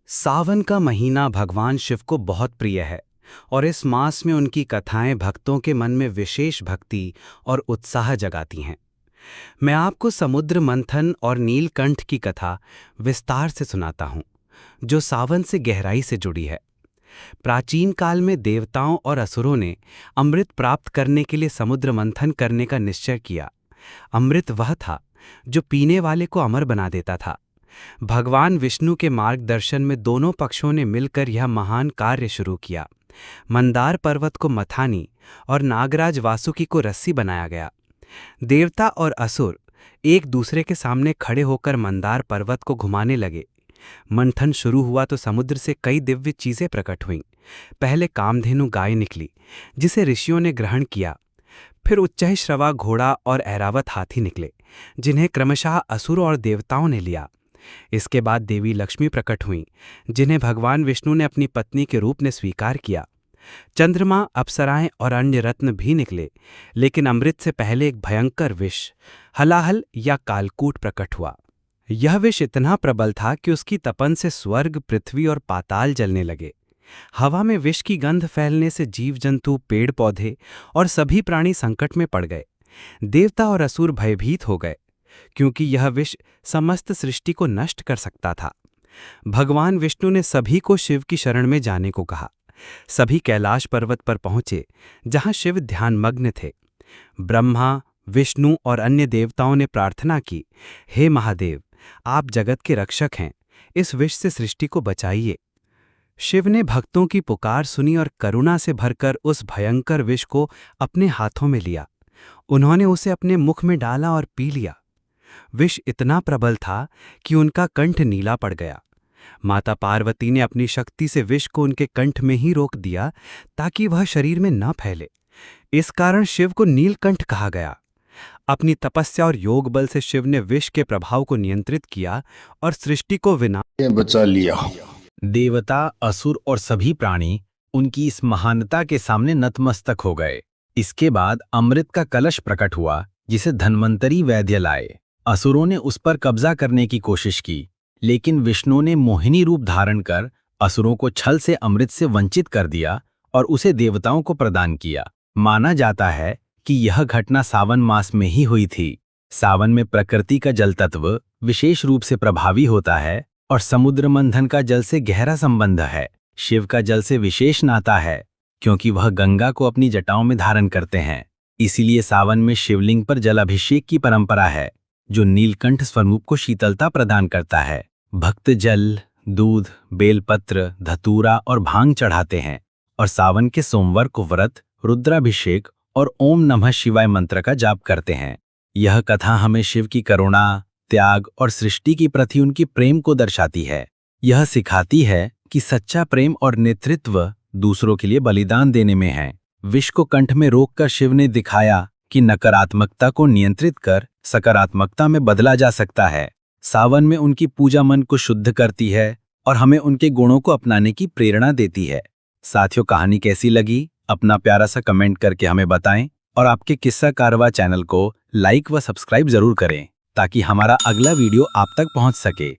सावन का महीना भगवान शिव को बहुत प्रिय है और इस मास में उनकी कथाएं भक्तों के मन में विशेष भक्ति और उत्साह जगाती हैं। मैं आपको समुद्र मंथन और नीलकंठ की कथा विस्तार से सुनाता हूं, जो सावन से गहराई से जुड़ी है। प्राचीन काल में देवताओं और असुरों ने अमृत प्राप्त करने के लिए समुद्र मंथन करने का निश्चय किया। अमृत वह था जो पीने वाले को अमर बना देता था। भगवान विष्णु के मार्गदर्शन में दोनों पक्षों ने मिलकर यह महान कार्य शुरू किया। मंदार पर्वत को मथानी और नागराज वासुकी को रस्सी बनाया गया। देवता और असुर एक दूसरे के सामने खड़े होकर मंदार पर्वत को घुमाने लगे। मंथन शुरू हुआ तो समुद्र से कई दिव्य चीजें प्रकट हुईं। पहले कामधेनु गाय निकली, जिसे ऋषियों ने ग्रहण किया। फिर उच्चैःश्रवा घोड़ा और ऐरावत हाथी निकले, जिन्हें क्रमशः असुर और देवताओं ने लिया। इसके बाद देवी लक्ष्मी प्रकट हुईं, जिन्हें भगवान विष्णु ने अपनी पत्नी के रूप में स्वीकार किया। चंद्रमा, अप्सराएं और अन्य रत्न भी निकले, लेकिन अमृत से पहले एक भयंकर विष, हलाहल या कालकूट प्रकट हुआ। यह विष इतना प्रबल था कि उसकी तपन से स्वर्ग, पृथ्वी और पाताल जलने लगे। हवा में विष की गंध फैलने से जीव जंतु, पेड़ पौधे और सभी प्राणी संकट में पड़ गए। देवता और असुर भयभीत हो गए, क्योंकि यह विष समस्त सृष्टि को नष्ट कर सकता था। भगवान विष्णु ने सभी को शिव की शरण में जाने को कहा। सभी कैलाश पर्वत पर पहुंचे, जहां शिव ध्यानमग्न थे। ब्रह्मा, विष्णु और अन्य देवताओं ने प्रार्थना की, हे महादेव, आप जगत के रक्षक हैं, इस विष से सृष्टि को बचाइए। शिव ने भक्तों की पुकार सुनी और करुणा से भरकर उस भयंकर विष को अपने हाथों में लिया। उन्होंने उसे अपने मुख में डाला और पी लिया। विष इतना प्रबल था कि उनका कंठ नीला पड़ गया। माता पार्वती ने अपनी शक्ति से विष को उनके कंठ में ही रोक दिया, ताकि वह शरीर में न फैले। इस कारण शिव को नीलकंठ कहा गया। अपनी तपस्या और योग बल से शिव ने विष के प्रभाव को नियंत्रित किया और सृष्टि को विनाश बचा लिया। देवता, असुर और सभी प्राणी उनकी इस महानता के सामने नतमस्तक हो गए। इसके बाद अमृत का कलश प्रकट हुआ, जिसे धन्वंतरी वैद्य लाए। असुरों ने उस पर कब्जा करने की कोशिश की, लेकिन विष्णु ने मोहिनी रूप धारण कर असुरों को छल से अमृत से वंचित कर दिया और उसे देवताओं को प्रदान किया। माना जाता है कि यह घटना सावन मास में ही हुई थी। सावन में प्रकृति का जल तत्व विशेष रूप से प्रभावी होता है और समुद्र मंथन का जल से गहरा संबंध है। शिव का जल से विशेष नाता है, क्योंकि वह गंगा को अपनी जटाओं में धारण करते हैं। इसीलिए सावन में शिवलिंग पर जलाभिषेक की परंपरा है, जो नीलकंठ स्वरूप को शीतलता प्रदान करता है। भक्त जल, दूध, बेलपत्र, धतूरा और भांग चढ़ाते हैं और सावन के सोमवार को व्रत, रुद्राभिषेक और ओम नमः शिवाय मंत्र का जाप करते हैं। यह कथा हमें शिव की करुणा, त्याग और सृष्टि की प्रति उनकी प्रेम को दर्शाती है। यह सिखाती है कि सच्चा प्रेम और नेतृत्व दूसरों के लिए बलिदान देने में है। विष को कंठ में रोककर शिव ने दिखाया कि नकारात्मकता को नियंत्रित कर सकारात्मकता में बदला जा सकता है। सावन में उनकी पूजा मन को शुद्ध करती है और हमें उनके गुणों को अपनाने की प्रेरणा देती है। साथियों, कहानी कैसी लगी? अपना प्यारा सा कमेंट करके हमें बताएं और आपके किस्सा कारवा चैनल को लाइक व सब्सक्राइब जरूर करें, ताकि हमारा अगला वीडियो आप तक पहुंच सके।